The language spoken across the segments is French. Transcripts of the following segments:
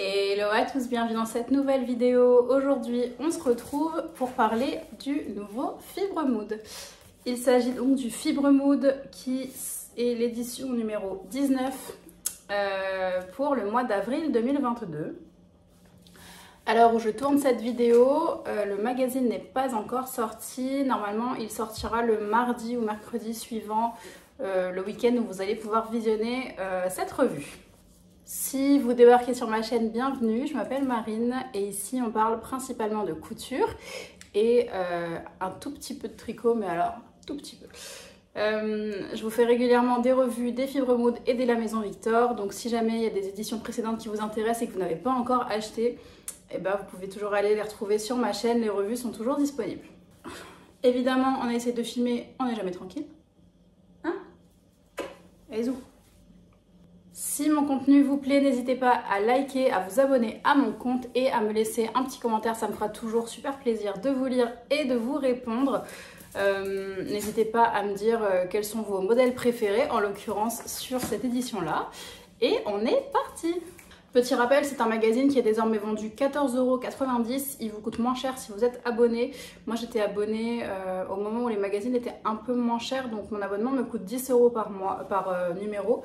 Hello à tous, bienvenue dans cette nouvelle vidéo. Aujourd'hui, on se retrouve pour parler du nouveau Fibre Mood. Il s'agit donc du Fibre Mood qui est l'édition numéro 19 pour le mois d'avril 2022. À l'heure où je tourne cette vidéo, le magazine n'est pas encore sorti. Normalement, il sortira le mardi ou mercredi suivant, le week-end où vous allez pouvoir visionner cette revue. Si vous débarquez sur ma chaîne, bienvenue, je m'appelle Marine et ici on parle principalement de couture et un tout petit peu de tricot, mais alors tout petit peu. Je vous fais régulièrement des revues des Fibre Mood et de la Maison Victor, donc si jamais il y a des éditions précédentes qui vous intéressent et que vous n'avez pas encore acheté, eh ben, vous pouvez toujours aller les retrouver sur ma chaîne, les revues sont toujours disponibles. Évidemment, on a essayé de filmer, on n'est jamais tranquille. Hein? Allez-y. Si mon contenu vous plaît, n'hésitez pas à liker, à vous abonner à mon compte et à me laisser un petit commentaire. Ça me fera toujours super plaisir de vous lire et de vous répondre. N'hésitez pas à me dire quels sont vos modèles préférés, en l'occurrence sur cette édition-là. Et on est parti! Petit rappel, c'est un magazine qui est désormais vendu 14,90 €. Il vous coûte moins cher si vous êtes abonné. Moi, j'étais abonnée au moment où les magazines étaient un peu moins chers, donc mon abonnement me coûte 10 € par mois, par numéro.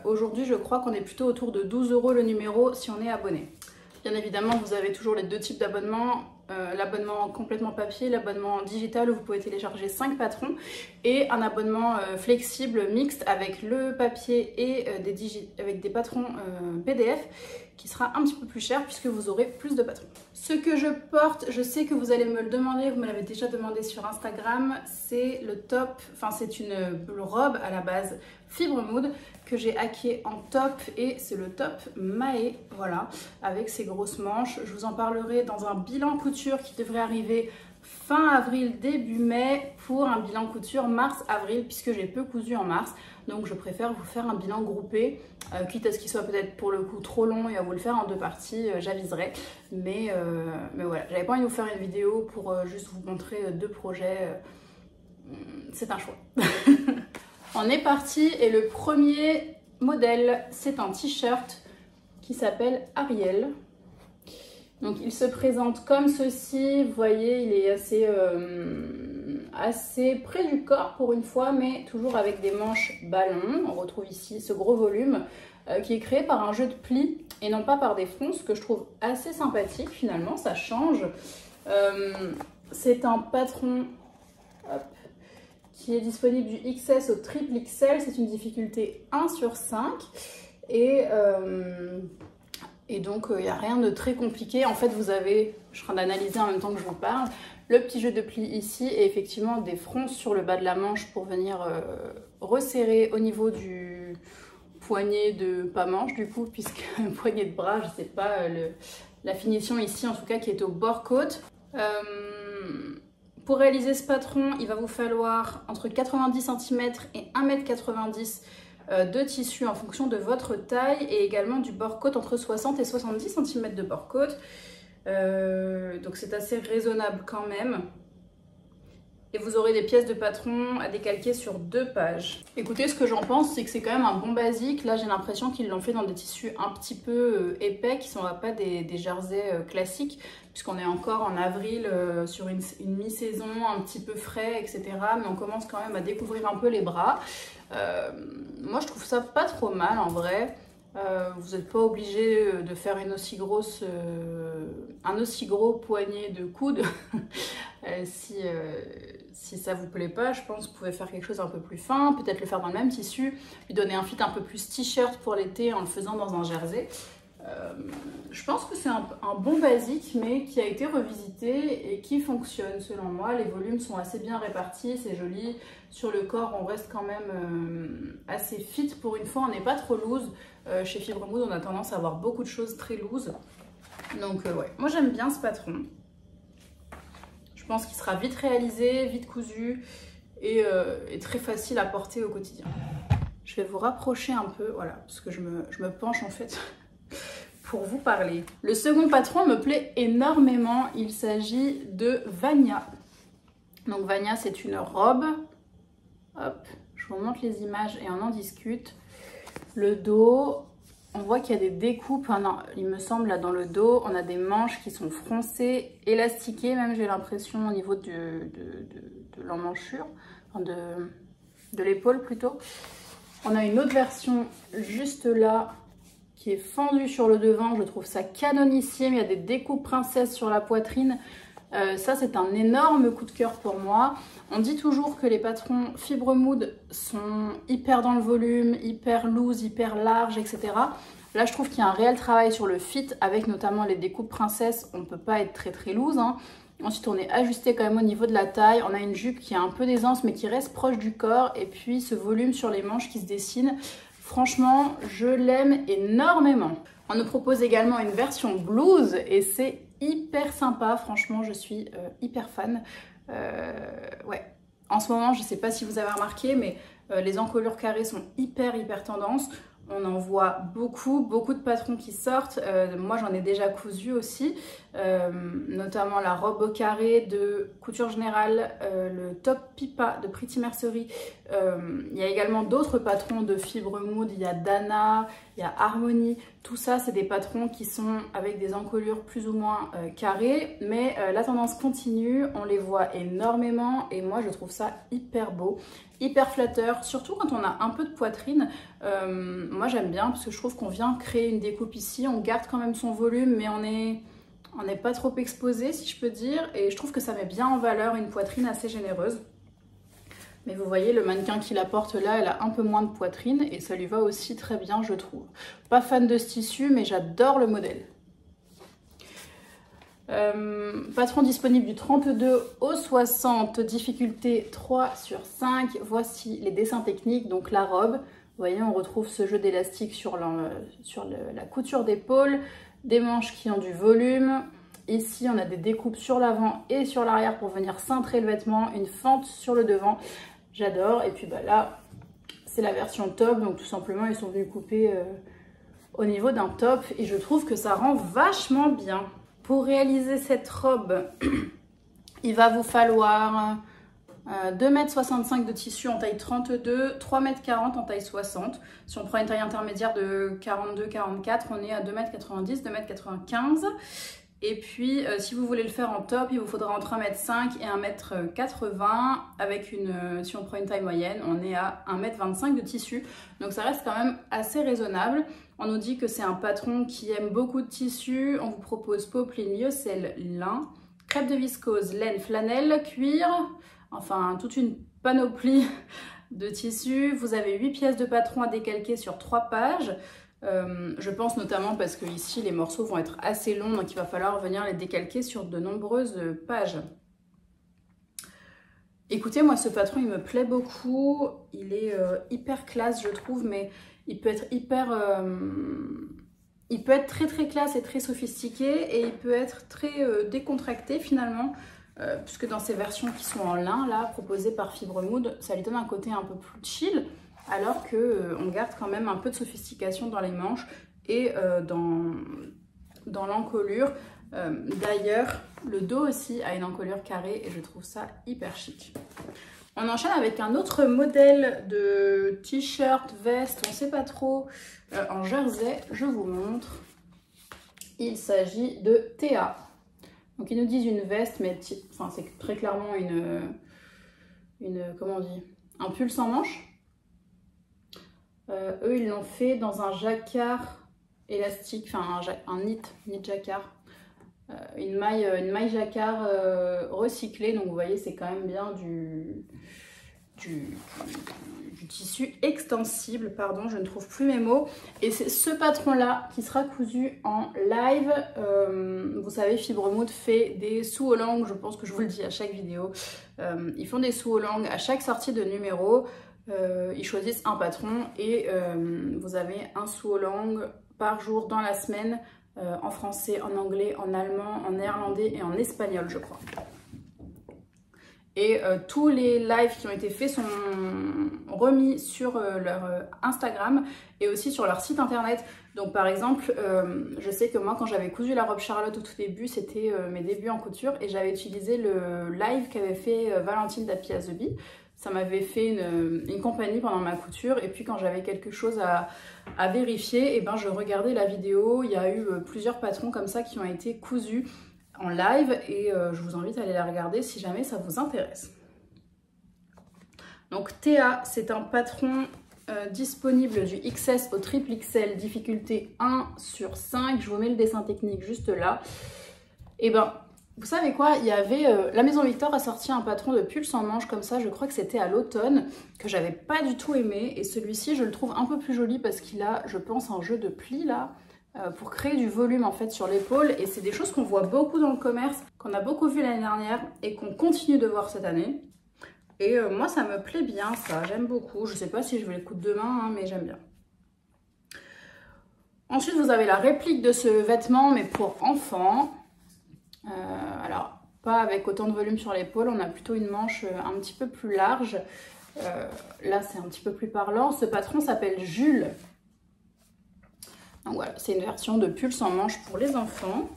Aujourd'hui, je crois qu'on est plutôt autour de 12 € le numéro si on est abonné. Bien évidemment, vous avez toujours les deux types d'abonnements. L'abonnement complètement papier, l'abonnement digital où vous pouvez télécharger 5 patrons et un abonnement flexible mixte avec le papier et avec des patrons PDF qui sera un petit peu plus cher puisque vous aurez plus de patrons. Ce que je porte, je sais que vous allez me le demander, vous me l'avez déjà demandé sur Instagram, c'est le top, enfin c'est une robe à la base Fibre Mood que j'ai hacké en top et c'est le top Mahé, voilà, avec ses grosses manches. Je vous en parlerai dans un bilan couture qui devrait arriver fin avril, début mai pour un bilan couture mars-avril puisque j'ai peu cousu en mars. Donc je préfère vous faire un bilan groupé, quitte à ce qu'il soit peut-être pour le coup trop long et à vous le faire en deux parties, j'aviserai. Mais voilà, j'avais pas envie de vous faire une vidéo pour juste vous montrer deux projets, c'est un choix. On est parti et le premier modèle, c'est un t-shirt qui s'appelle Ariel. Donc il se présente comme ceci, vous voyez, il est assez près du corps pour une fois, mais toujours avec des manches ballon. On retrouve ici ce gros volume qui est créé par un jeu de plis et non pas par des fronts, ce que je trouve assez sympathique finalement, ça change. C'est un patron... Hop, qui est disponible du XS au triple XL, c'est une difficulté 1/5 et donc il n'y a rien de très compliqué. En fait vous avez, je suis en train d'analyser en même temps que je vous parle, le petit jeu de plis ici et effectivement des fronces sur le bas de la manche pour venir resserrer au niveau du poignet de, pas manche du coup, puisque le poignet de bras, je ne sais pas la finition ici en tout cas qui est au bord côte. Pour réaliser ce patron, il va vous falloir entre 90 cm et 1,90 m de tissu en fonction de votre taille et également du bord-côte entre 60 et 70 cm de bord-côte. Donc c'est assez raisonnable quand même. Et vous aurez des pièces de patron à décalquer sur 2 pages. Écoutez, ce que j'en pense, c'est que c'est quand même un bon basique. Là, j'ai l'impression qu'ils l'ont fait dans des tissus un petit peu épais, qui ne sont pas des jerseys classiques, puisqu'on est encore en avril sur une mi-saison, un petit peu frais, etc. Mais on commence quand même à découvrir un peu les bras. Moi, je trouve ça pas trop mal en vrai. Vous n'êtes pas obligé de faire un aussi gros poignet de coude si ça vous plaît pas. Je pense que vous pouvez faire quelque chose un peu plus fin, peut-être le faire dans le même tissu, lui donner un fit un peu plus t-shirt pour l'été en le faisant dans un jersey. Je pense que c'est un bon basique mais qui a été revisité et qui fonctionne selon moi. Les volumes sont assez bien répartis, c'est joli. Sur le corps on reste quand même assez fit pour une fois, on n'est pas trop loose. Chez Fibre Mood on a tendance à avoir beaucoup de choses très loose. Donc ouais, moi j'aime bien ce patron. Je pense qu'il sera vite réalisé, vite cousu et très facile à porter au quotidien. Je vais vous rapprocher un peu, voilà, parce que je me penche en fait pour vous parler. Le second patron me plaît énormément, il s'agit de Vania. Donc Vania, c'est une robe. Hop, je vous montre les images et on en discute. Le dos, On voit qu'il y a des découpes, non, il me semble, là dans le dos. On a des manches qui sont froncées, élastiquées, même j'ai l'impression au niveau de l'emmanchure, enfin de l'épaule plutôt. On a une autre version juste là qui est fendue sur le devant. Je trouve ça canonissime. Il y a des découpes princesses sur la poitrine. Ça, c'est un énorme coup de cœur pour moi. On dit toujours que les patrons Fibremood sont hyper dans le volume, hyper loose, hyper large, etc. Là, je trouve qu'il y a un réel travail sur le fit avec notamment les découpes princesses. On ne peut pas être très loose, hein. Ensuite, on est ajusté quand même au niveau de la taille. On a une jupe qui est un peu d'aisance mais qui reste proche du corps. Et puis, ce volume sur les manches qui se dessine. Franchement, je l'aime énormément. On nous propose également une version blouse et c'est hyper sympa. Franchement, je suis hyper fan. Ouais. En ce moment, je ne sais pas si vous avez remarqué, mais les encolures carrées sont hyper tendance. On en voit beaucoup de patrons qui sortent. Moi, j'en ai déjà cousu aussi, notamment la robe au carré de Couture Générale, le top Pipa de Pretty Mercerie. Il y a également d'autres patrons de Fibremood. Il y a Dana, il y a Harmony. Tout ça, c'est des patrons qui sont avec des encolures plus ou moins carrées. Mais la tendance continue, on les voit énormément et moi, je trouve ça hyper beau. Hyper flatteur, surtout quand on a un peu de poitrine. Moi j'aime bien parce que je trouve qu'on vient créer une découpe ici, on garde quand même son volume mais on n'est pas trop exposé si je peux dire, et je trouve que ça met bien en valeur une poitrine assez généreuse. Mais vous voyez, le mannequin qui la porte là, elle a un peu moins de poitrine et ça lui va aussi très bien, je trouve. Pas fan de ce tissu mais j'adore le modèle. Patron disponible du 32 au 60, difficulté 3/5. Voici les dessins techniques, donc la robe. Vous voyez, on retrouve ce jeu d'élastique sur la couture d'épaule, des manches qui ont du volume. Ici, on a des découpes sur l'avant et sur l'arrière pour venir cintrer le vêtement, une fente sur le devant. J'adore. Et puis bah, là, c'est la version top, donc tout simplement, ils sont venus couper au niveau d'un top et je trouve que ça rend vachement bien. Pour réaliser cette robe, il va vous falloir 2,65 m de tissu en taille 32, 3,40 m en taille 60. Si on prend une taille intermédiaire de 42-44, on est à 2,90 m, 2,95 m. Et puis, si vous voulez le faire en top, il vous faudra entre 1,5 m et 1,80 m. Avec si on prend une taille moyenne, on est à 1,25 m de tissu. Donc ça reste quand même assez raisonnable. On nous dit que c'est un patron qui aime beaucoup de tissus. On vous propose popeline, lyocell, lin, crêpe de viscose, laine, flanelle, cuir. Enfin, toute une panoplie de tissus. Vous avez 8 pièces de patron à décalquer sur 3 pages. Je pense notamment parce que ici les morceaux vont être assez longs, donc il va falloir venir les décalquer sur de nombreuses pages. Écoutez, moi ce patron il me plaît beaucoup, il est hyper classe je trouve, mais il peut être très classe et très sophistiqué, et il peut être très décontracté finalement, puisque dans ces versions qui sont en lin là, proposées par Fibremood, ça lui donne un côté un peu plus chill, alors qu'on garde quand même un peu de sophistication dans les manches et dans l'encolure. D'ailleurs, le dos aussi a une encolure carrée et je trouve ça hyper chic. On enchaîne avec un autre modèle de t-shirt, veste, on ne sait pas trop, en jersey, je vous montre. Il s'agit de Théa. Donc ils nous disent une veste, mais enfin, c'est très clairement comment on dit, un pull sans manches. Eux, ils l'ont fait dans un jacquard élastique, enfin un knit jacquard. Une maille jacquard recyclée, donc vous voyez, c'est quand même bien du tissu extensible, pardon, je ne trouve plus mes mots. Et c'est ce patron-là qui sera cousu en live. Vous savez, Fibremood fait des sous-au-langue, je pense que je vous le dis à chaque vidéo. Ils font des sous-au-langue à chaque sortie de numéro. Ils choisissent un patron et vous avez un sous-au-langue par jour dans la semaine, en français, en anglais, en allemand, en néerlandais et en espagnol, je crois. Et tous les lives qui ont été faits sont remis sur leur Instagram et aussi sur leur site internet. Donc par exemple, je sais que moi quand j'avais cousu la robe Charlotte au tout début, c'était mes débuts en couture, et j'avais utilisé le live qu'avait fait Valentine d'Happy as the Bee. Ça m'avait fait une compagnie pendant ma couture. Et puis quand j'avais quelque chose à vérifier, et ben je regardais la vidéo. Il y a eu plusieurs patrons comme ça qui ont été cousus en live. Et je vous invite à aller la regarder si jamais ça vous intéresse. Donc Théa, c'est un patron disponible du XS au triple XL, difficulté 1/5. Je vous mets le dessin technique juste là. Et ben, vous savez quoi, il y avait la Maison Victor a sorti un patron de pull sans manches comme ça, je crois que c'était à l'automne, que j'avais pas du tout aimé. Et celui-ci, je le trouve un peu plus joli parce qu'il a, je pense, un jeu de plis là, pour créer du volume en fait sur l'épaule. Et c'est des choses qu'on voit beaucoup dans le commerce, qu'on a beaucoup vu l'année dernière et qu'on continue de voir cette année. Et moi, ça me plaît bien, ça. J'aime beaucoup. Je sais pas si je vais le coudre demain, hein, mais j'aime bien. Ensuite, vous avez la réplique de ce vêtement, mais pour enfants. Alors, pas avec autant de volume sur l'épaule. On a plutôt une manche un petit peu plus large. Là, c'est un petit peu plus parlant. Ce patron s'appelle Jules. Donc voilà, c'est une version de pull sans manche pour les enfants.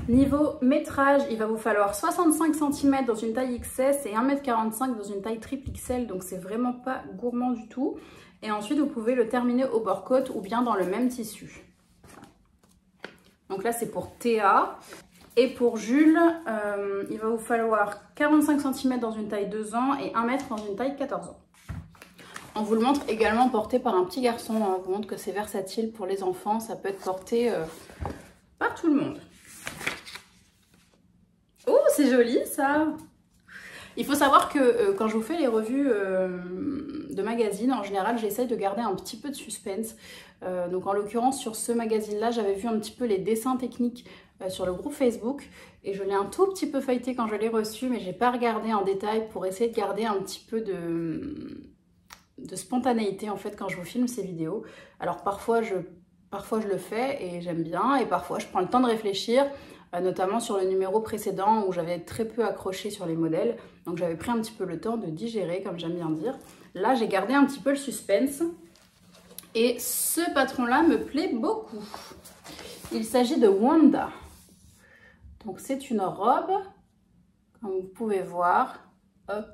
Niveau métrage, il va vous falloir 65 cm dans une taille XS et 1,45 m dans une taille triple XL, donc c'est vraiment pas gourmand du tout. Et ensuite, vous pouvez le terminer au bord-côte ou bien dans le même tissu. Donc là, c'est pour Théa. Et pour Jules, il va vous falloir 45 cm dans une taille 2 ans et 1 m dans une taille 14 ans. On vous le montre également porté par un petit garçon. On vous montre que c'est versatile pour les enfants. Ça peut être porté par tout le monde. Oh, c'est joli ça! Il faut savoir que quand je vous fais les revues de magazines, en général, j'essaye de garder un petit peu de suspense. Donc en l'occurrence, sur ce magazine-là, j'avais vu un petit peu les dessins techniques sur le groupe Facebook. Et je l'ai un tout petit peu feuilleté quand je l'ai reçu, mais j'ai pas regardé en détail pour essayer de garder un petit peu de spontanéité en fait quand je vous filme ces vidéos. Alors parfois je le fais et j'aime bien, et parfois je prends le temps de réfléchir. Notamment sur le numéro précédent où j'avais très peu accroché sur les modèles. Donc j'avais pris un petit peu le temps de digérer, comme j'aime bien dire. Là, j'ai gardé un petit peu le suspense. Et ce patron-là me plaît beaucoup. Il s'agit de Wanda. Donc c'est une robe, comme vous pouvez voir. Hop.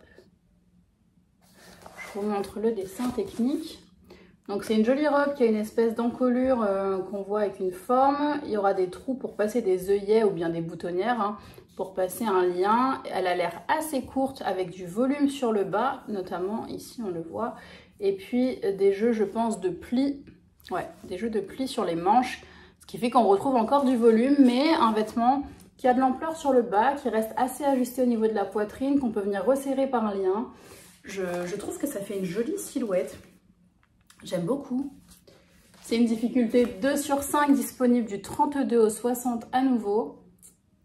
Je vous montre le dessin technique. Donc c'est une jolie robe qui a une espèce d'encolure qu'on voit avec une forme. Il y aura des trous pour passer des œillets ou bien des boutonnières, hein, pour passer un lien. Elle a l'air assez courte avec du volume sur le bas, notamment ici on le voit. Et puis des jeux, je pense, de plis. Ouais, des jeux de plis sur les manches. Ce qui fait qu'on retrouve encore du volume, mais un vêtement qui a de l'ampleur sur le bas, qui reste assez ajusté au niveau de la poitrine, qu'on peut venir resserrer par un lien. Je trouve que ça fait une jolie silhouette. J'aime beaucoup. C'est une difficulté 2/5 disponible du 32 au 60 à nouveau.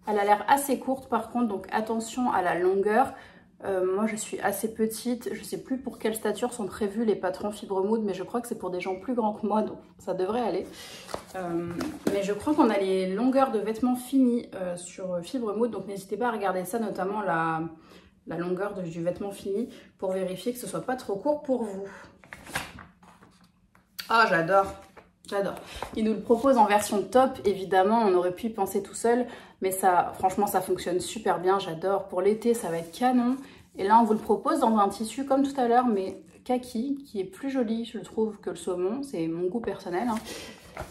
Elle a l'air assez courte par contre, donc attention à la longueur. Moi je suis assez petite, je ne sais plus pour quelle stature sont prévus les patrons Fibre Mood, mais je crois que c'est pour des gens plus grands que moi, donc ça devrait aller. Mais je crois qu'on a les longueurs de vêtements finis sur Fibre Mood, donc n'hésitez pas à regarder ça, notamment la longueur du vêtement fini, pour vérifier que ce ne soit pas trop court pour vous. Ah, j'adore, j'adore. Il nous le propose en version top, évidemment, on aurait pu y penser tout seul, mais ça, franchement, ça fonctionne super bien, j'adore. Pour l'été, ça va être canon. Et là, on vous le propose dans un tissu comme tout à l'heure, mais kaki, qui est plus joli, je trouve, que le saumon. C'est mon goût personnel, hein.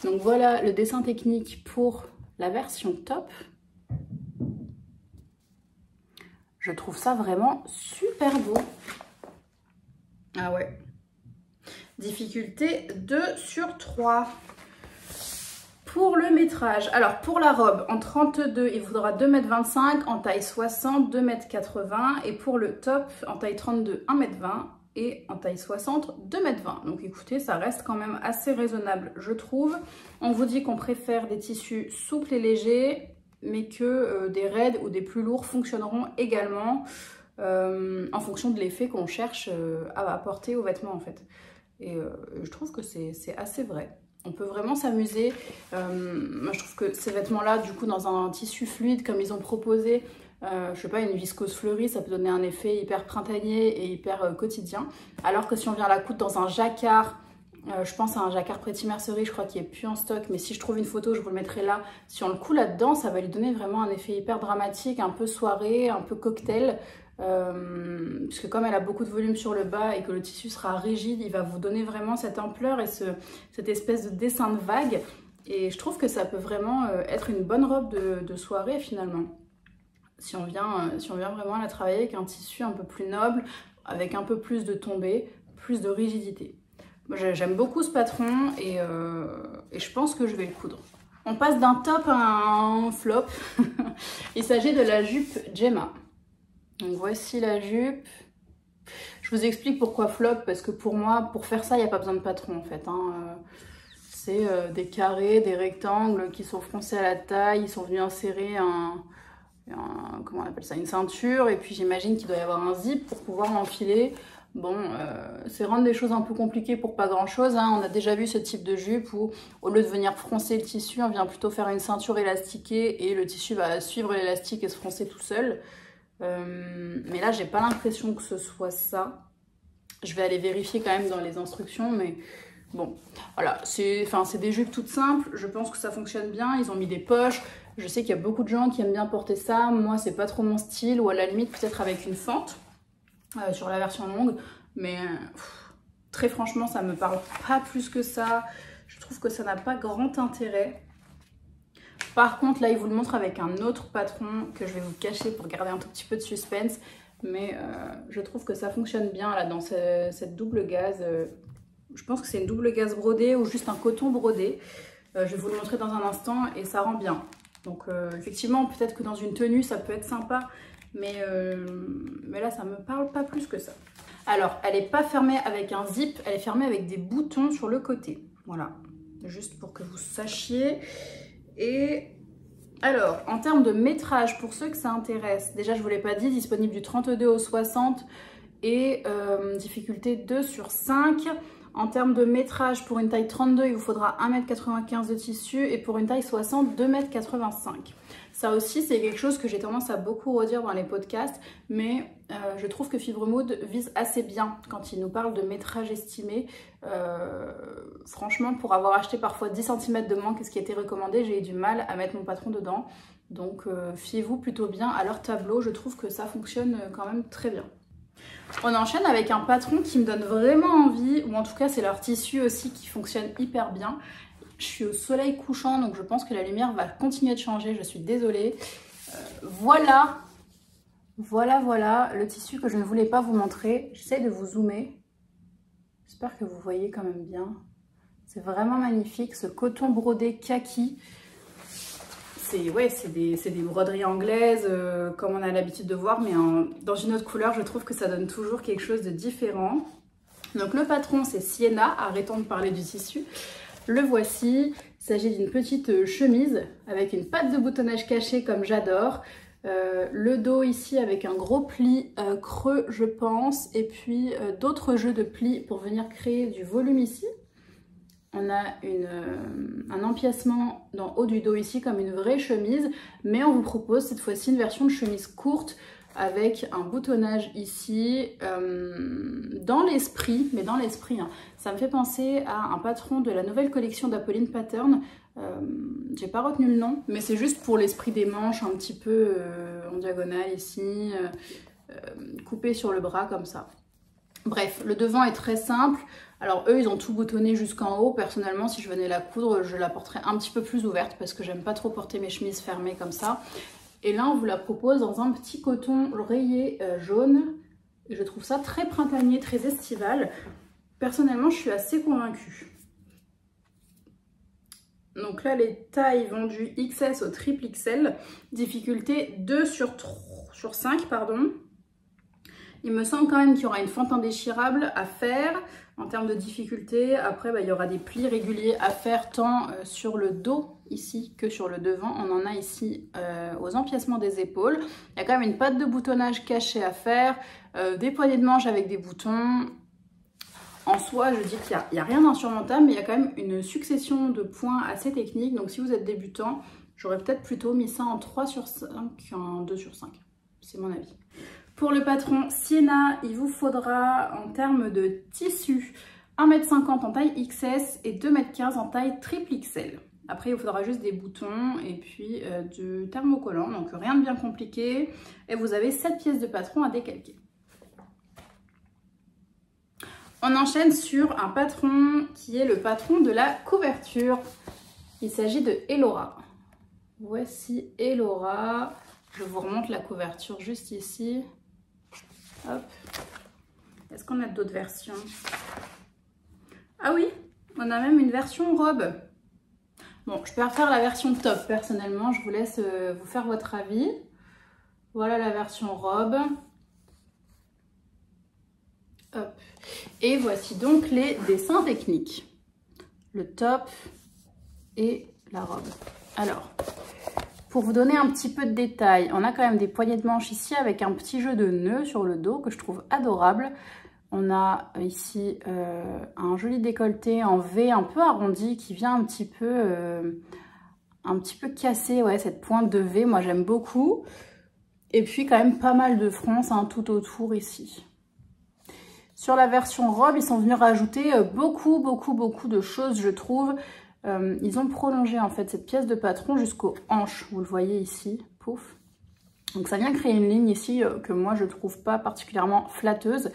Donc voilà le dessin technique pour la version top. Je trouve ça vraiment super beau. Ah ouais. Difficulté 2/3. Pour le métrage, alors pour la robe, en 32, il faudra 2,25 m, en taille 60, 2,80 m, et pour le top, en taille 32, 1,20 m, et en taille 60, 2,20 m. Donc écoutez, ça reste quand même assez raisonnable, je trouve. On vous dit qu'on préfère des tissus souples et légers, mais que des raides ou des plus lourds fonctionneront également en fonction de l'effet qu'on cherche à apporter au vêtement en fait. Et je trouve que c'est assez vrai. On peut vraiment s'amuser. Moi, je trouve que ces vêtements-là, du coup, dans un tissu fluide, comme ils ont proposé, je sais pas, une viscose fleurie, ça peut donner un effet hyper printanier et hyper quotidien. Alors que si on vient la coudre dans un jacquard, je pense à un jacquard Pretty Mercerie, je crois qu'il est plus en stock, mais si je trouve une photo, je vous le mettrai là. Si on le coud là-dedans, ça va lui donner vraiment un effet hyper dramatique, un peu soirée, un peu cocktail. puisque comme elle a beaucoup de volume sur le bas et que le tissu sera rigide, il va vous donner vraiment cette ampleur et cette espèce de dessin de vague. Et je trouve que ça peut vraiment être une bonne robe de soirée finalement. Si on vient vraiment la travailler avec un tissu un peu plus noble, avec un peu plus de tombée, plus de rigidité. Moi j'aime beaucoup ce patron et je pense que je vais le coudre. On passe d'un top à un flop. Il s'agit de la jupe Gemma. Donc voici la jupe. Je vous explique pourquoi flop, parce que pour moi, pour faire ça, il n'y a pas besoin de patron en fait. C'est des carrés, des rectangles qui sont froncés à la taille. Ils sont venus insérer comment on appelle ça, une ceinture. Et puis j'imagine qu'il doit y avoir un zip pour pouvoir l'enfiler. Bon, c'est rendre les choses un peu compliquées pour pas grand chose. On a déjà vu ce type de jupe où au lieu de venir froncer le tissu, on vient plutôt faire une ceinture élastiquée et le tissu va suivre l'élastique et se froncer tout seul. Mais là, j'ai pas l'impression que ce soit ça. Je vais aller vérifier quand même dans les instructions, mais bon, voilà, c'est des jupes toutes simples. Je pense que ça fonctionne bien. Ils ont mis des poches. Je sais qu'il y a beaucoup de gens qui aiment bien porter ça. Moi, c'est pas trop mon style, ou à la limite peut-être avec une fente sur la version longue. Mais très franchement, ça me parle pas plus que ça. Je trouve que ça n'a pas grand intérêt. Par contre, là, il vous le montre avec un autre patron que je vais vous cacher pour garder un tout petit peu de suspense. Mais je trouve que ça fonctionne bien là dans cette double gaze. Je pense que c'est une double gaze brodée ou juste un coton brodé. Je vais vous le montrer dans un instant et ça rend bien. Donc effectivement, peut-être que dans une tenue, ça peut être sympa. Mais là, ça me parle pas plus que ça. Alors, elle n'est pas fermée avec un zip. Elle est fermée avec des boutons sur le côté. Voilà. Juste pour que vous sachiez. Et alors, en termes de métrage, pour ceux que ça intéresse, déjà je ne vous l'ai pas dit, disponible du 32 au 60 et difficulté 2 sur 5. En termes de métrage, pour une taille 32, il vous faudra 1,95 m de tissu et pour une taille 60, 2,85 m. Ça aussi, c'est quelque chose que j'ai tendance à beaucoup redire dans les podcasts, mais je trouve que Fibremood vise assez bien quand il nous parle de métrage estimé. Franchement, pour avoir acheté parfois 10 cm de moins que ce qui était recommandé, j'ai eu du mal à mettre mon patron dedans. Donc fiez-vous plutôt bien à leur tableau, je trouve que ça fonctionne quand même très bien. On enchaîne avec un patron qui me donne vraiment envie, ou en tout cas c'est leur tissu aussi qui fonctionne hyper bien. Je suis au soleil couchant, donc je pense que la lumière va continuer de changer, je suis désolée. Voilà le tissu que je ne voulais pas vous montrer. J'essaie de vous zoomer. J'espère que vous voyez quand même bien. C'est vraiment magnifique, ce coton brodé kaki. C'est des broderies anglaises, comme on a l'habitude de voir, mais dans une autre couleur, je trouve que ça donne toujours quelque chose de différent. Donc le patron, c'est Sienna, arrêtons de parler du tissu. Le voici, il s'agit d'une petite chemise avec une patte de boutonnage caché comme j'adore. Le dos ici avec un gros pli creux je pense, et puis d'autres jeux de plis pour venir créer du volume ici. On a un empiècement dans le haut du dos ici comme une vraie chemise, mais on vous propose cette fois-ci une version de chemise courte avec un boutonnage ici, dans l'esprit, mais dans l'esprit, hein, ça me fait penser à un patron de la nouvelle collection d'Apolline Pattern. J'ai pas retenu le nom, mais c'est juste pour l'esprit des manches, un petit peu en diagonale ici, coupé sur le bras comme ça. Bref, le devant est très simple. Alors eux, ils ont tout boutonné jusqu'en haut. Personnellement, si je venais la coudre, je la porterais un petit peu plus ouverte parce que j'aime pas trop porter mes chemises fermées comme ça. Et là, on vous la propose dans un petit coton rayé jaune. Et je trouve ça très printanier, très estival. Personnellement, je suis assez convaincue. Donc là, les tailles vont du XS au triple XL. Difficulté 2 sur 5, pardon. Il me semble quand même qu'il y aura une fente indéchirable à faire en termes de difficulté. Après, il y aura des plis réguliers à faire tant sur le dos ici que sur le devant. On en a ici aux empiècements des épaules. Il y a quand même une patte de boutonnage cachée à faire, des poignées de manche avec des boutons. En soi, je dis qu'il n'y a rien d'insurmontable, mais il y a quand même une succession de points assez techniques. Donc si vous êtes débutant, j'aurais peut-être plutôt mis ça en 3 sur 5 qu'en 2 sur 5. C'est mon avis. Pour le patron Sienna, il vous faudra en termes de tissu 1,50 m en taille XS et 2,15 m en taille triple XL. Après, il vous faudra juste des boutons et puis du thermocollant, donc rien de bien compliqué. Et vous avez 7 pièces de patron à décalquer. On enchaîne sur un patron qui est le patron de la couverture. Il s'agit de Elora. Voici Elora. Je vous remonte la couverture juste ici. Hop. Est-ce qu'on a d'autres versions? Ah oui, on a même une version robe. Bon, je préfère la version top personnellement. Je vous laisse vous faire votre avis. Voilà la version robe. Hop. Et voici donc les dessins techniques. Le top et la robe. Alors, pour vous donner un petit peu de détails, on a quand même des poignées de manches ici avec un petit jeu de nœuds sur le dos que je trouve adorable. On a ici un joli décolleté en V un peu arrondi qui vient un petit peu casser cette pointe de V. Moi, j'aime beaucoup. Et puis, quand même pas mal de fronces tout autour ici. Sur la version robe, ils sont venus rajouter beaucoup de choses, je trouve. Ils ont prolongé en fait cette pièce de patron jusqu'aux hanches, vous le voyez ici, pouf. Donc ça vient créer une ligne ici que moi je trouve pas particulièrement flatteuse.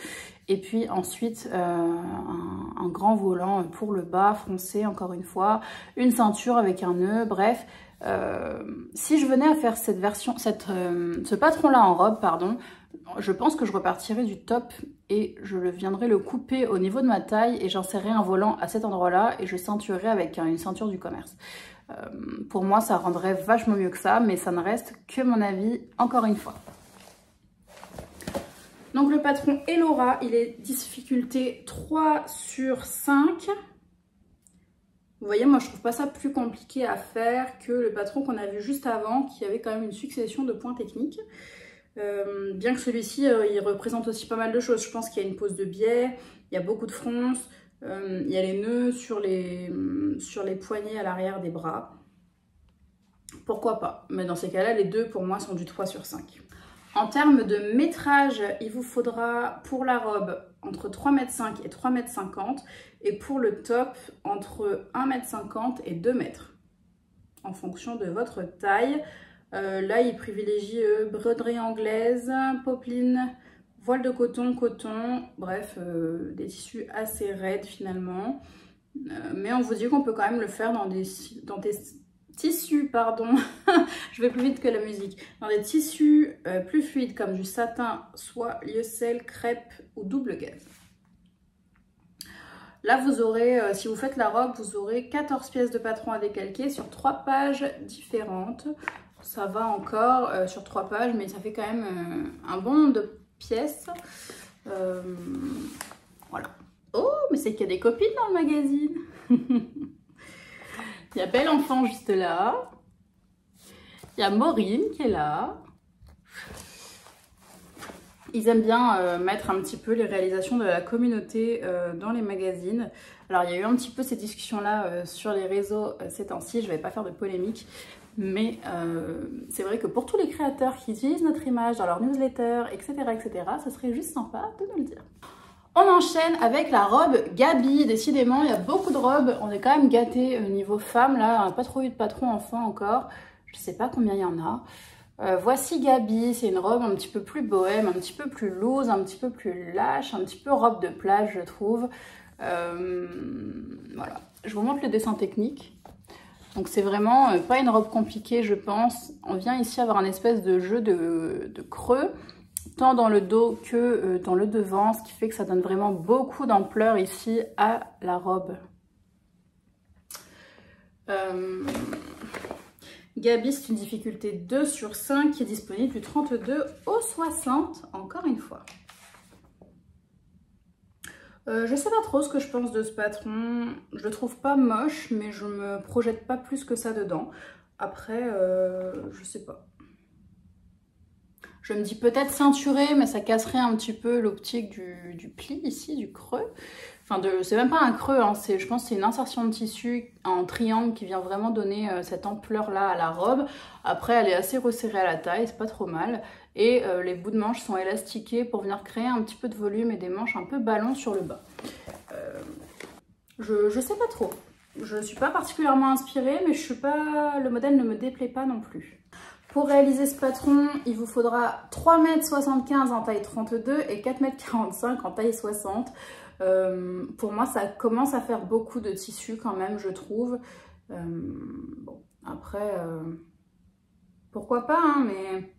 Et puis ensuite un grand volant pour le bas, foncé encore une fois, une ceinture avec un nœud, bref. Si je venais à faire cette version, ce patron là en robe, pardon, je pense que je repartirais du top et je viendrai le couper au niveau de ma taille et j'insérerai un volant à cet endroit là et je ceinturerai avec une ceinture du commerce. Pour moi ça rendrait vachement mieux que ça, mais ça ne reste que mon avis encore une fois. Donc le patron Elora, il est difficulté 3/5. Vous voyez, moi je trouve pas ça plus compliqué à faire que le patron qu'on a vu juste avant, qui avait quand même une succession de points techniques. Bien que celui-ci, il représente aussi pas mal de choses. Je pense qu'il y a une pose de biais, il y a beaucoup de fronces, il y a les nœuds sur les poignets à l'arrière des bras. Pourquoi pas? Mais dans ces cas-là, les deux pour moi sont du 3/5. En termes de métrage, il vous faudra pour la robe entre 3,5 m et 3,50 m et pour le top entre 1,50 m et 2 m en fonction de votre taille. Là, il privilégie broderie anglaise, popeline, voile de coton, bref, des tissus assez raides finalement. Mais on vous dit qu'on peut quand même le faire dans des tissus, pardon, je vais plus vite que la musique, dans des tissus plus fluides comme du satin, soie, lyocell, crêpe ou double gaze. Là, vous aurez, si vous faites la robe, vous aurez 14 pièces de patron à décalquer sur 3 pages différentes. Ça va encore sur 3 pages, mais ça fait quand même un bon nombre de pièces. Voilà. Oh, mais c'est qu'il y a des copines dans le magazine. Il y a Belle Enfant juste là. Il y a Maureen qui est là. Ils aiment bien mettre un petit peu les réalisations de la communauté dans les magazines. Alors, il y a eu un petit peu ces discussions-là sur les réseaux ces temps-ci. Je ne vais pas faire de polémique. Mais c'est vrai que pour tous les créateurs qui utilisent notre image dans leur newsletter, etc., ça serait juste sympa de nous le dire. On enchaîne avec la robe Gabi. Décidément, il y a beaucoup de robes. On est quand même gâtés au niveau femme. Là, on n'a pas trop eu de patron enfant encore. Je ne sais pas combien il y en a. Voici Gabi. C'est une robe un petit peu plus bohème, un petit peu plus loose, un petit peu plus lâche, un petit peu robe de plage, je trouve. Voilà. Je vous montre le dessin technique. Donc c'est vraiment pas une robe compliquée, je pense. On vient ici avoir un espèce de jeu de creux, tant dans le dos que dans le devant, ce qui fait que ça donne vraiment beaucoup d'ampleur ici à la robe. Gabi, c'est une difficulté 2/5 qui est disponible du 32 au 60, encore une fois. Je sais pas trop ce que je pense de ce patron. Je le trouve pas moche, mais je me projette pas plus que ça dedans. Après, je sais pas. Je me dis peut-être ceinturé, mais ça casserait un petit peu l'optique du pli ici, du creux. Enfin, c'est même pas un creux, hein, je pense que c'est une insertion de tissu en triangle qui vient vraiment donner cette ampleur-là à la robe. Après, elle est assez resserrée à la taille, c'est pas trop mal. Et les bouts de manches sont élastiqués pour venir créer un petit peu de volume et des manches un peu ballon sur le bas. Je sais pas trop. Je ne suis pas particulièrement inspirée, mais le modèle ne me déplaît pas non plus. Pour réaliser ce patron, il vous faudra 3,75 m en taille 32 et 4,45 m en taille 60. Pour moi, ça commence à faire beaucoup de tissu quand même, je trouve. Bon, après, pourquoi pas, hein, mais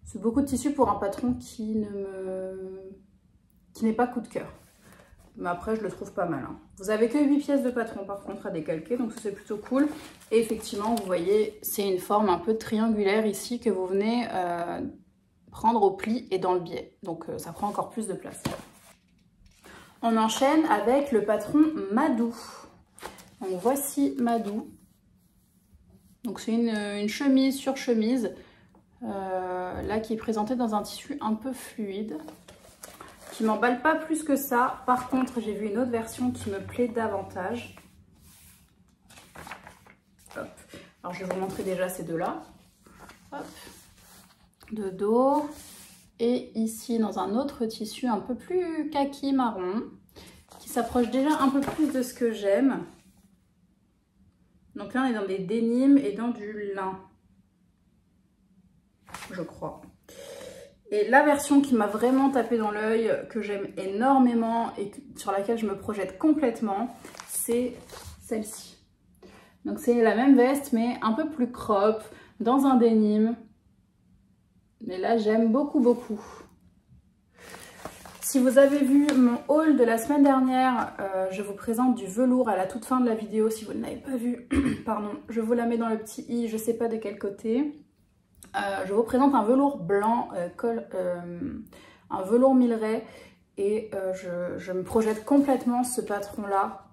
c'est beaucoup de tissu pour un patron qui n'est pas coup de cœur. Mais après, je le trouve pas mal. Hein. Vous avez que 8 pièces de patron par contre à décalquer, donc ça c'est plutôt cool. Et effectivement, vous voyez, c'est une forme un peu triangulaire ici que vous venez prendre au pli et dans le biais. Donc ça prend encore plus de place. On enchaîne avec le patron Madou. Donc voici Madou. Donc c'est une chemise sur chemise, là qui est présentée dans un tissu un peu fluide. Qui m'emballe pas plus que ça. Par contre, j'ai vu une autre version qui me plaît davantage. Hop. Alors, je vais vous montrer déjà ces deux-là. Hop. De dos. Et ici, dans un autre tissu un peu plus kaki marron, qui s'approche déjà un peu plus de ce que j'aime. Donc là, on est dans des dénimes et dans du lin. Je crois. Et la version qui m'a vraiment tapé dans l'œil, que j'aime énormément et sur laquelle je me projette complètement, c'est celle-ci. Donc c'est la même veste mais un peu plus crop, dans un denim. Mais là j'aime beaucoup beaucoup. Si vous avez vu mon haul de la semaine dernière, je vous présente du velours à la toute fin de la vidéo. Si vous ne l'avez pas vu, pardon, je vous la mets dans le petit i, je ne sais pas de quel côté. Je vous présente un velours blanc, un velours Milleray et je me projette complètement ce patron-là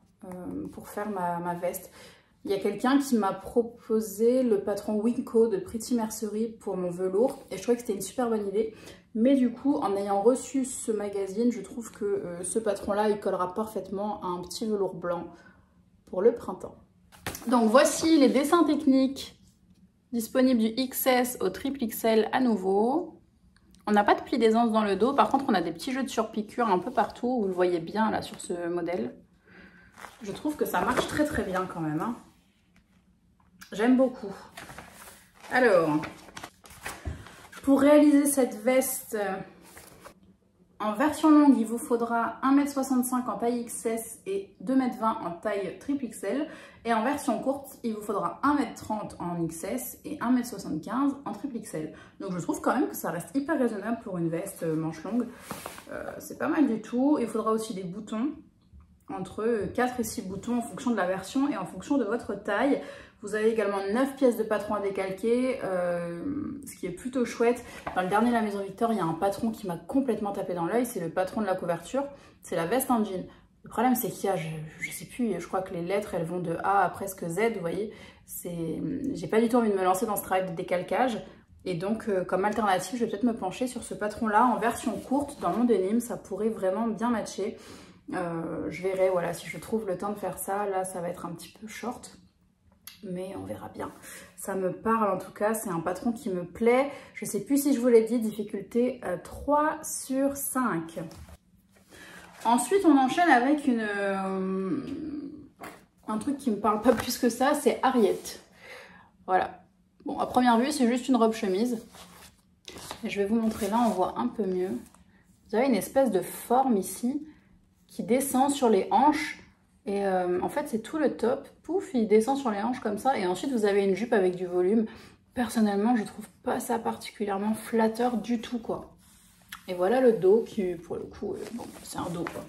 pour faire ma veste. Il y a quelqu'un qui m'a proposé le patron Winco de Pretty Mercery pour mon velours et je trouvais que c'était une super bonne idée. Mais du coup, en ayant reçu ce magazine, je trouve que ce patron-là, il collera parfaitement à un petit velours blanc pour le printemps. Donc voici les dessins techniques. Disponible du XS au XXL à nouveau. On n'a pas de pli d'aisance dans le dos. Par contre, on a des petits jeux de surpiqûre un peu partout. Vous le voyez bien là sur ce modèle. Je trouve que ça marche très très bien quand même. Hein. J'aime beaucoup. Alors, pour réaliser cette veste en version longue, il vous faudra 1,65 m en taille XS et 2,20 m en taille XXL. Et en version courte, il vous faudra 1,30 m en XS et 1,75 m en XXL. Donc je trouve quand même que ça reste hyper raisonnable pour une veste manche longue. C'est pas mal du tout. Il faudra aussi des boutons, entre 4 et 6 boutons en fonction de la version et en fonction de votre taille. Vous avez également 9 pièces de patron à décalquer, ce qui est plutôt chouette. Dans le dernier La Maison Victor, il y a un patron qui m'a complètement tapé dans l'œil, c'est le patron de la couverture, c'est la veste en jean. Le problème, c'est qu'il y a, je sais plus, je crois que les lettres, elles vont de A à presque Z, vous voyez. J'ai pas du tout envie de me lancer dans ce travail de décalcage. Et donc, comme alternative, je vais peut-être me pencher sur ce patron-là en version courte, dans mon denim, ça pourrait vraiment bien matcher. Je verrai, voilà, si je trouve le temps de faire ça. Là, ça va être un petit peu short. Mais on verra bien. Ça me parle en tout cas, c'est un patron qui me plaît. Je sais plus si je vous l'ai dit, difficulté 3 sur 5. Ensuite, on enchaîne avec un truc qui me parle pas plus que ça, c'est Harriet. Voilà. Bon, à première vue, c'est juste une robe chemise. Et je vais vous montrer là, on voit un peu mieux. Vous avez une espèce de forme ici qui descend sur les hanches. Et en fait, c'est tout le top. Pouf, il descend sur les hanches comme ça. Et ensuite, vous avez une jupe avec du volume. Personnellement, je trouve pas ça particulièrement flatteur du tout, quoi. Et voilà le dos qui, pour le coup, bon, c'est un dos, quoi.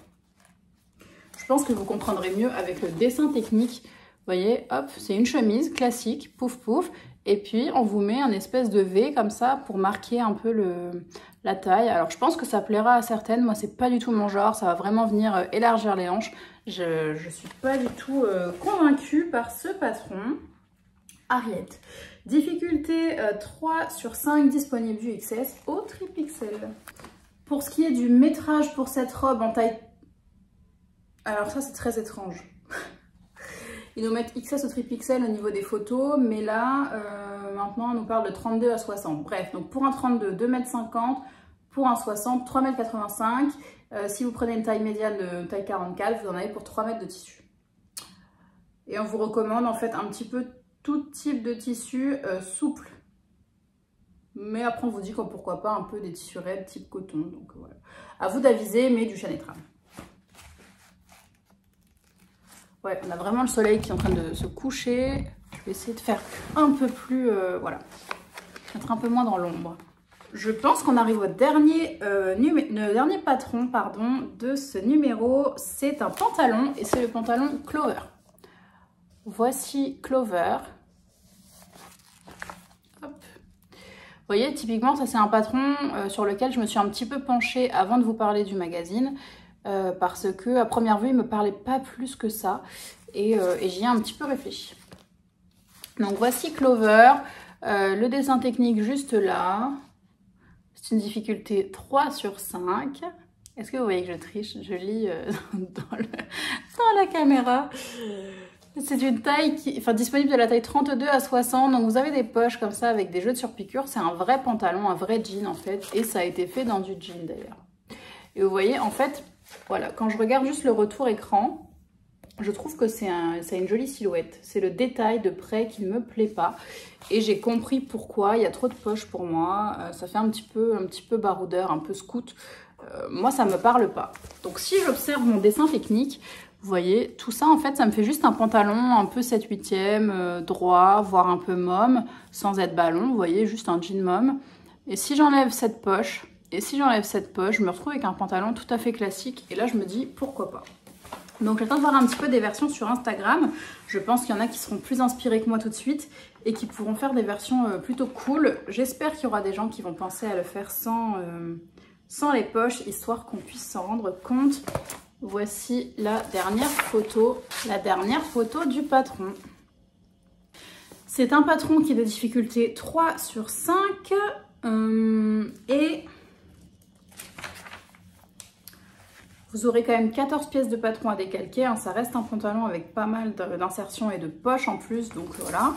Je pense que vous comprendrez mieux avec le dessin technique. Vous voyez, hop, c'est une chemise classique, pouf, pouf. Et puis, on vous met un espèce de V comme ça pour marquer un peu la taille. Alors, je pense que ça plaira à certaines. Moi, c'est pas du tout mon genre. Ça va vraiment venir élargir les hanches. Je suis pas du tout convaincue par ce patron. Harriet. Difficulté 3 sur 5 disponible du XS au XXL. Pour ce qui est du métrage pour cette robe en taille... Alors ça, c'est très étrange. Ils nous mettent XS au XXL au niveau des photos, mais là, maintenant, on nous parle de 32 à 60. Bref, donc pour un 32, 2,50 m, pour un 60, 3,85 m. Si vous prenez une taille médiane de taille 44, vous en avez pour 3 mètres de tissu. Et on vous recommande en fait un petit peu tout type de tissu souple. Mais après on vous dit pourquoi pas un peu des tissus raides type coton. Donc voilà. À vous d'aviser, mais du chanetram. Ouais, on a vraiment le soleil qui est en train de se coucher. Je vais essayer de faire un peu plus, voilà, être un peu moins dans l'ombre. Je pense qu'on arrive au dernier, dernier patron pardon, de ce numéro. C'est un pantalon et c'est le pantalon Clover. Voici Clover. Hop. Vous voyez, typiquement, ça c'est un patron sur lequel je me suis un petit peu penchée avant de vous parler du magazine. Parce que à première vue, il ne me parlait pas plus que ça. Et j'y ai un petit peu réfléchi. Donc voici Clover. Le dessin technique juste là. C'est une difficulté 3 sur 5. Est-ce que vous voyez que je triche? Je lis dans la caméra. C'est une taille disponible de la taille 32 à 60. Donc vous avez des poches comme ça avec des jeux de surpiqûre. C'est un vrai pantalon, un vrai jean en fait. Et ça a été fait dans du jean d'ailleurs. Et vous voyez en fait, voilà, quand je regarde juste le retour écran, je trouve que c'est une jolie silhouette. C'est le détail de près qui ne me plaît pas. Et j'ai compris pourquoi. Il y a trop de poches pour moi. Ça fait un petit peu baroudeur, un peu scout. Moi, ça ne me parle pas. Donc, si j'observe mon dessin technique, vous voyez, tout ça, en fait, ça me fait juste un pantalon un peu 7/8e, droit, voire un peu môme, sans être ballon. Vous voyez, juste un jean môme. Et si j'enlève cette poche, je me retrouve avec un pantalon tout à fait classique. Et là, je me dis, pourquoi pas? Donc j'attends de voir un petit peu des versions sur Instagram. Je pense qu'il y en a qui seront plus inspirés que moi tout de suite et qui pourront faire des versions plutôt cool. J'espère qu'il y aura des gens qui vont penser à le faire sans les poches, histoire qu'on puisse s'en rendre compte. Voici la dernière photo du patron. C'est un patron qui est de difficulté 3 sur 5 et... Vous aurez quand même 14 pièces de patron à décalquer, hein. Ça reste un pantalon avec pas mal d'insertions et de poches en plus, donc voilà.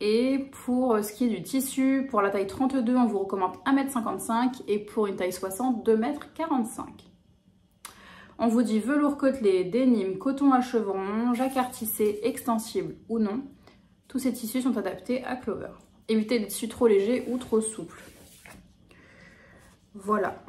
Et pour ce qui est du tissu, pour la taille 32, on vous recommande 1,55 m et pour une taille 60, 2,45 m. On vous dit velours côtelé, dénime, coton à chevron, jacquard tissé, extensible ou non. Tous ces tissus sont adaptés à Clover. Évitez les tissus trop légers ou trop souples. Voilà.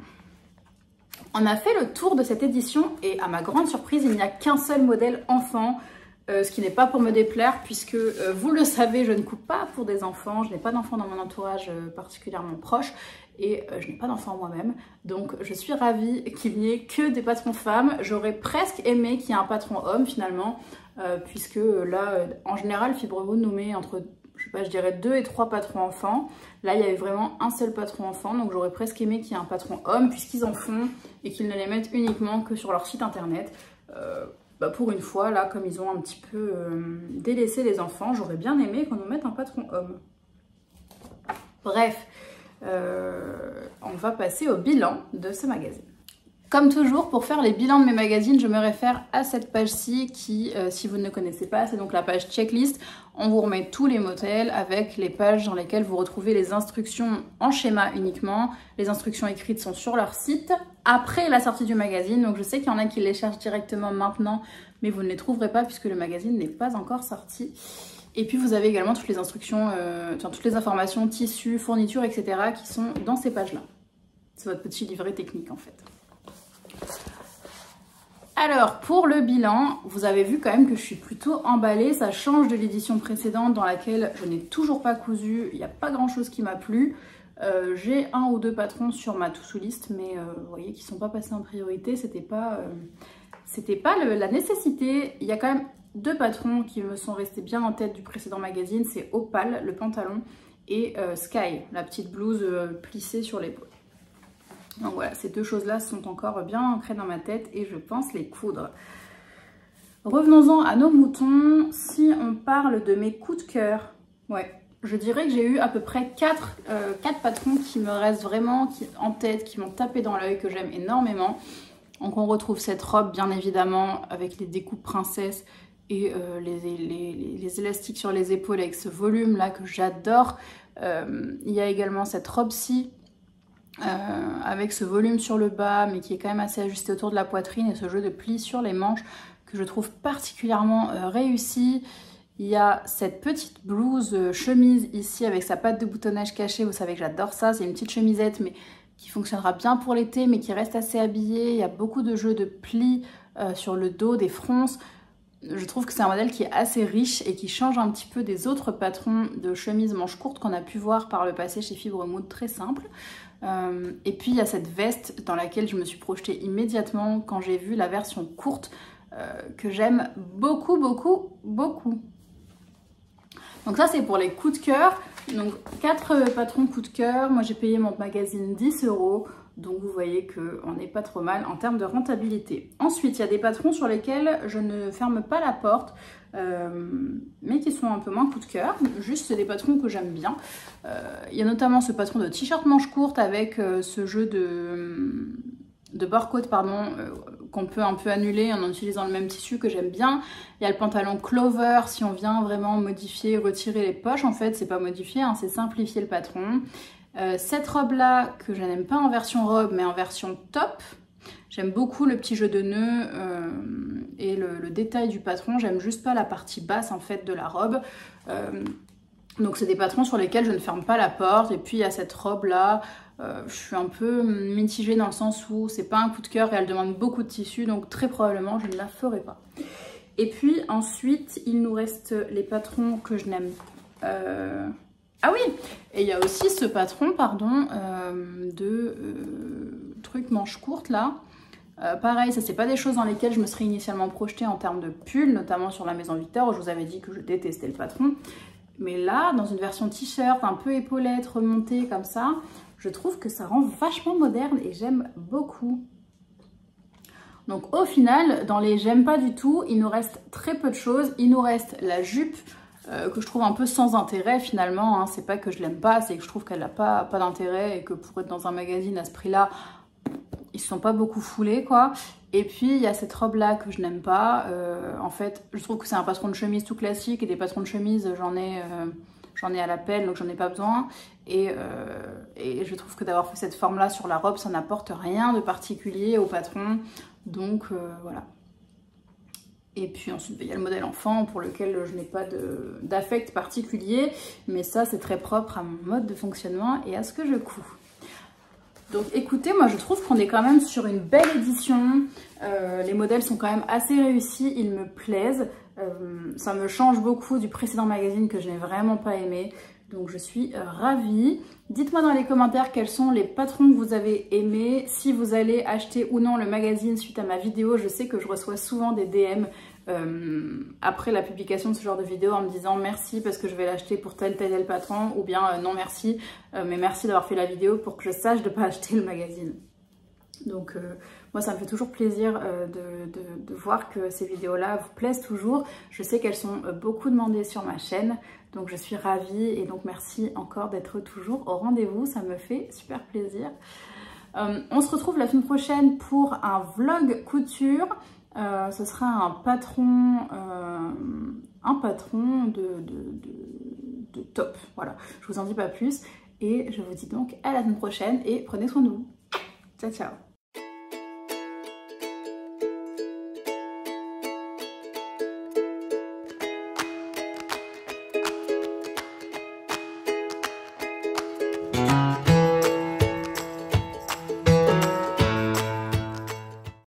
On a fait le tour de cette édition et à ma grande surprise, il n'y a qu'un seul modèle enfant, ce qui n'est pas pour me déplaire puisque vous le savez, je ne coupe pas pour des enfants, je n'ai pas d'enfants dans mon entourage particulièrement proche et je n'ai pas d'enfants moi-même. Donc je suis ravie qu'il n'y ait que des patrons femmes. J'aurais presque aimé qu'il y ait un patron homme finalement, puisque là, en général, Fibre Mood nous met entre... je dirais 2 et 3 patrons enfants. Là, il y avait vraiment un seul patron enfant. Donc, j'aurais presque aimé qu'il y ait un patron homme puisqu'ils en font et qu'ils ne les mettent uniquement que sur leur site internet. Pour une fois, là, comme ils ont un petit peu délaissé les enfants, j'aurais bien aimé qu'on nous mette un patron homme. Bref, on va passer au bilan de ce magazine. Comme toujours, pour faire les bilans de mes magazines, je me réfère à cette page-ci qui, si vous ne connaissez pas, c'est donc la page checklist. On vous remet tous les modèles avec les pages dans lesquelles vous retrouvez les instructions en schéma uniquement. Les instructions écrites sont sur leur site après la sortie du magazine. Donc je sais qu'il y en a qui les cherchent directement maintenant, mais vous ne les trouverez pas puisque le magazine n'est pas encore sorti. Et puis vous avez également toutes les instructions, toutes les informations, tissus, fournitures, etc. qui sont dans ces pages-là. C'est votre petit livret technique en fait. Alors pour le bilan, vous avez vu quand même que je suis plutôt emballée, ça change de l'édition précédente dans laquelle je n'ai toujours pas cousu, il n'y a pas grand chose qui m'a plu. J'ai 1 ou 2 patrons sur ma to-do list, mais vous voyez qu'ils ne sont pas passés en priorité, c'était pas la nécessité. Il y a quand même 2 patrons qui me sont restés bien en tête du précédent magazine, c'est Opal, le pantalon, et Sky, la petite blouse plissée sur l'épaule. Donc voilà, ces 2 choses-là sont encore bien ancrées dans ma tête et je pense les coudre. Revenons-en à nos moutons. Si on parle de mes coups de cœur, ouais, je dirais que j'ai eu à peu près 4 patrons qui me restent vraiment en tête, qui m'ont tapé dans l'œil, que j'aime énormément. Donc on retrouve cette robe bien évidemment avec les découpes princesse et les élastiques sur les épaules avec ce volume là que j'adore. Il y a également cette robe-ci avec ce volume sur le bas, mais qui est quand même assez ajusté autour de la poitrine, et ce jeu de plis sur les manches que je trouve particulièrement réussi. Il y a cette petite blouse chemise ici avec sa patte de boutonnage caché. Vous savez que j'adore ça. C'est une petite chemisette mais qui fonctionnera bien pour l'été mais qui reste assez habillée. Il y a beaucoup de jeux de plis sur le dos, des fronces. Je trouve que c'est un modèle qui est assez riche et qui change un petit peu des autres patrons de chemises manches courtes qu'on a pu voir par le passé chez Fibre Mood, très simple. Et puis il y a cette veste dans laquelle je me suis projetée immédiatement quand j'ai vu la version courte que j'aime beaucoup, beaucoup, beaucoup. Donc ça c'est pour les coups de cœur. Donc 4 patrons coups de cœur. Moi j'ai payé mon magazine 10 €. Donc vous voyez qu'on n'est pas trop mal en termes de rentabilité. Ensuite il y a des patrons sur lesquels je ne ferme pas la porte. Mais qui sont un peu moins coup de cœur. Juste c'est des patrons que j'aime bien. Il y a notamment ce patron de t-shirt manche courte avec ce jeu de bord-côte, pardon, qu'on peut un peu annuler en utilisant le même tissu que j'aime bien. Il y a le pantalon Clover, si on vient vraiment modifier, retirer les poches, en fait, c'est pas modifier, hein, c'est simplifier le patron. Cette robe-là, que je n'aime pas en version robe, mais en version top. J'aime beaucoup le petit jeu de nœuds et le détail du patron. J'aime juste pas la partie basse, en fait, de la robe. Donc, c'est des patrons sur lesquels je ne ferme pas la porte. Et puis, il y a cette robe-là. Je suis un peu mitigée dans le sens où c'est pas un coup de cœur et elle demande beaucoup de tissu, donc très probablement je ne la ferai pas. Et puis ensuite il nous reste les patrons que je n'aime. Ah oui, et il y a aussi ce patron, pardon, truc manche courte là. Pareil, ça c'est pas des choses dans lesquelles je me serais initialement projetée en termes de pull, notamment sur la Maison Victor où je vous avais dit que je détestais le patron. Mais là, dans une version t-shirt, un peu épaulette, remontée comme ça, je trouve que ça rend vachement moderne et j'aime beaucoup. Donc au final, dans les j'aime pas du tout, il nous reste très peu de choses. Il nous reste la jupe que je trouve un peu sans intérêt finalement. Hein. C'est pas que je l'aime pas, c'est que je trouve qu'elle n'a pas d'intérêt et que pour être dans un magazine à ce prix-là, ils se sont pas beaucoup foulés quoi. Et puis il y a cette robe là que je n'aime pas. En fait, je trouve que c'est un patron de chemise tout classique et des patrons de chemise j'en ai à l'appel donc j'en ai pas besoin. Et je trouve que d'avoir fait cette forme là sur la robe ça n'apporte rien de particulier au patron. Donc voilà. Et puis ensuite il y a le modèle enfant pour lequel je n'ai pas d'affect particulier. Mais ça c'est très propre à mon mode de fonctionnement et à ce que je couds. Donc écoutez, moi je trouve qu'on est quand même sur une belle édition. Les modèles sont quand même assez réussis, ils me plaisent. Ça me change beaucoup du précédent magazine que je n'ai vraiment pas aimé. Donc je suis ravie. Dites-moi dans les commentaires quels sont les patrons que vous avez aimés. Si vous allez acheter ou non le magazine suite à ma vidéo. Je sais que je reçois souvent des DM après la publication de ce genre de vidéo en me disant merci parce que je vais l'acheter pour tel patron, ou bien non merci mais merci d'avoir fait la vidéo pour que je sache de ne pas acheter le magazine. Donc moi ça me fait toujours plaisir de voir que ces vidéos là vous plaisent toujours. Je sais qu'elles sont beaucoup demandées sur ma chaîne, donc je suis ravie et donc merci encore d'être toujours au rendez-vous, ça me fait super plaisir. On se retrouve la semaine prochaine pour un vlog couture. Ce sera un patron de top, voilà, je vous en dis pas plus et je vous dis donc à la semaine prochaine et prenez soin de vous. Ciao ciao.